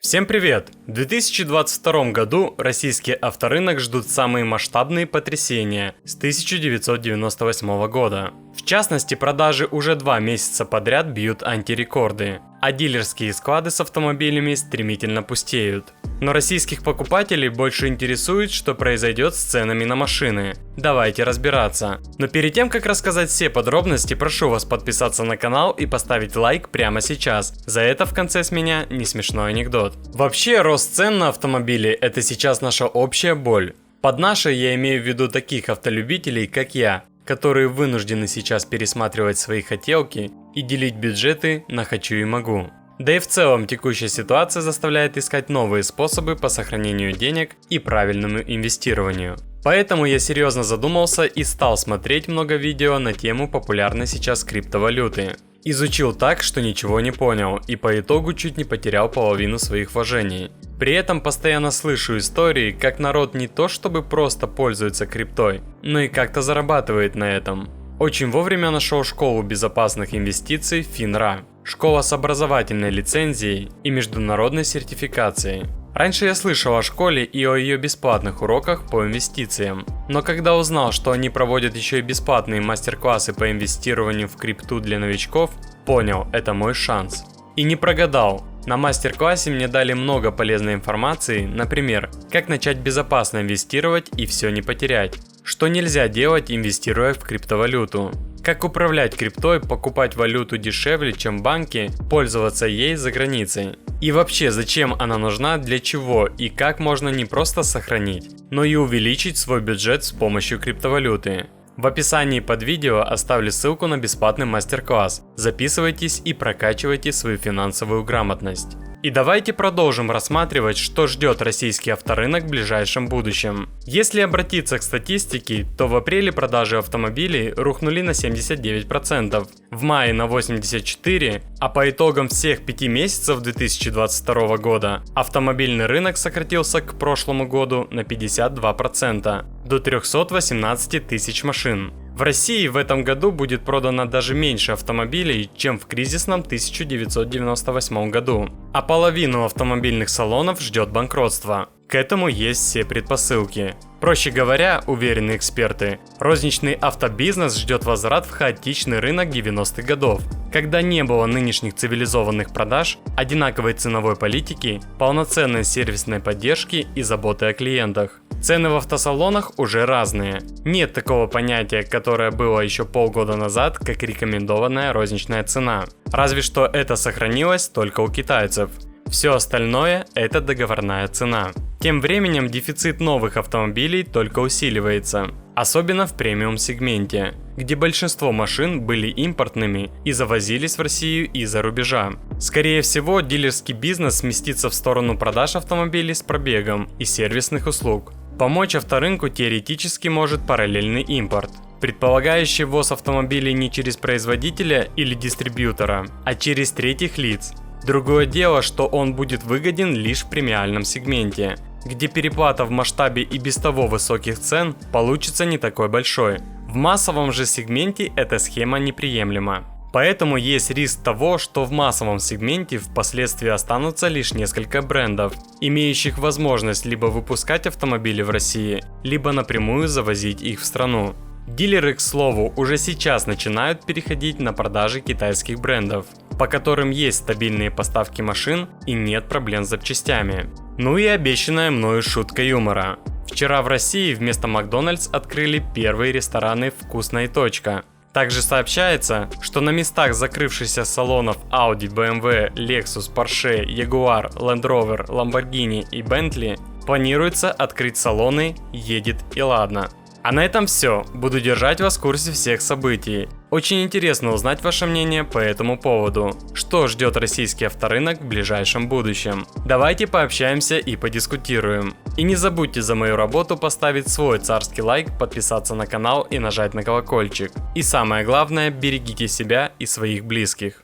Всем привет! В 2022 году российский авторынок ждут самые масштабные потрясения с 1998 года. В частности, продажи уже 2 месяца подряд бьют антирекорды, а дилерские склады с автомобилями стремительно пустеют. Но российских покупателей больше интересует, что произойдет с ценами на машины. Давайте разбираться. Но перед тем, как рассказать все подробности, прошу вас подписаться на канал и поставить лайк прямо сейчас. За это в конце с меня не смешной анекдот. Вообще, рост цен на автомобили – это сейчас наша общая боль. Под нашей я имею в виду таких автолюбителей, как я, которые вынуждены сейчас пересматривать свои хотелки и делить бюджеты на «хочу» и «могу». Да и в целом текущая ситуация заставляет искать новые способы по сохранению денег и правильному инвестированию. Поэтому я серьезно задумался и стал смотреть много видео на тему популярной сейчас криптовалюты. Изучил так, что ничего не понял и по итогу чуть не потерял половину своих вложений. При этом постоянно слышу истории, как народ не то чтобы просто пользуется криптой, но и как-то зарабатывает на этом. Очень вовремя нашел школу безопасных инвестиций FINRA. Школа с образовательной лицензией и международной сертификацией. Раньше я слышал о школе и о ее бесплатных уроках по инвестициям, но когда узнал, что они проводят еще и бесплатные мастер-классы по инвестированию в крипту для новичков, понял, это мой шанс. И не прогадал. На мастер-классе мне дали много полезной информации, например, как начать безопасно инвестировать и все не потерять, что нельзя делать, инвестируя в криптовалюту, как управлять криптой, покупать валюту дешевле, чем банки, пользоваться ей за границей. И вообще, зачем она нужна, для чего и как можно не просто сохранить, но и увеличить свой бюджет с помощью криптовалюты. В описании под видео оставлю ссылку на бесплатный мастер-класс. Записывайтесь и прокачивайте свою финансовую грамотность. И давайте продолжим рассматривать, что ждет российский авторынок в ближайшем будущем. Если обратиться к статистике, то в апреле продажи автомобилей рухнули на 79%, в мае на 84%, а по итогам всех 5 месяцев 2022 года автомобильный рынок сократился к прошлому году на 52%, до 318 тысяч машин. В России в этом году будет продано даже меньше автомобилей, чем в кризисном 1998 году, а половину автомобильных салонов ждет банкротство. К этому есть все предпосылки. Проще говоря, уверены эксперты, розничный автобизнес ждет возврат в хаотичный рынок 90-х годов, когда не было нынешних цивилизованных продаж, одинаковой ценовой политики, полноценной сервисной поддержки и заботы о клиентах. Цены в автосалонах уже разные. Нет такого понятия, которое было еще полгода назад, как рекомендованная розничная цена. Разве что это сохранилось только у китайцев. Все остальное – это договорная цена. Тем временем дефицит новых автомобилей только усиливается, особенно в премиум-сегменте, где большинство машин были импортными и завозились в Россию из-за рубежа. Скорее всего, дилерский бизнес сместится в сторону продаж автомобилей с пробегом и сервисных услуг. Помочь авторынку теоретически может параллельный импорт, предполагающий ввоз автомобилей не через производителя или дистрибьютора, а через третьих лиц. Другое дело, что он будет выгоден лишь в премиальном сегменте, где переплата в масштабе и без того высоких цен получится не такой большой. В массовом же сегменте эта схема неприемлема. Поэтому есть риск того, что в массовом сегменте впоследствии останутся лишь несколько брендов, имеющих возможность либо выпускать автомобили в России, либо напрямую завозить их в страну. Дилеры, к слову, уже сейчас начинают переходить на продажи китайских брендов, по которым есть стабильные поставки машин и нет проблем с запчастями. Ну и обещанная мною шутка юмора. Вчера в России вместо Макдональдс открыли первые рестораны «Вкусная точка». Также сообщается, что на местах закрывшихся салонов Audi, BMW, Lexus, Porsche, Jaguar, Land Rover, Lamborghini и Bentley планируется открыть салоны «Едет и ладно». А на этом все. Буду держать вас в курсе всех событий. Очень интересно узнать ваше мнение по этому поводу. Что ждет российский авторынок в ближайшем будущем? Давайте пообщаемся и подискутируем. И не забудьте за мою работу поставить свой царский лайк, подписаться на канал и нажать на колокольчик. И самое главное, берегите себя и своих близких.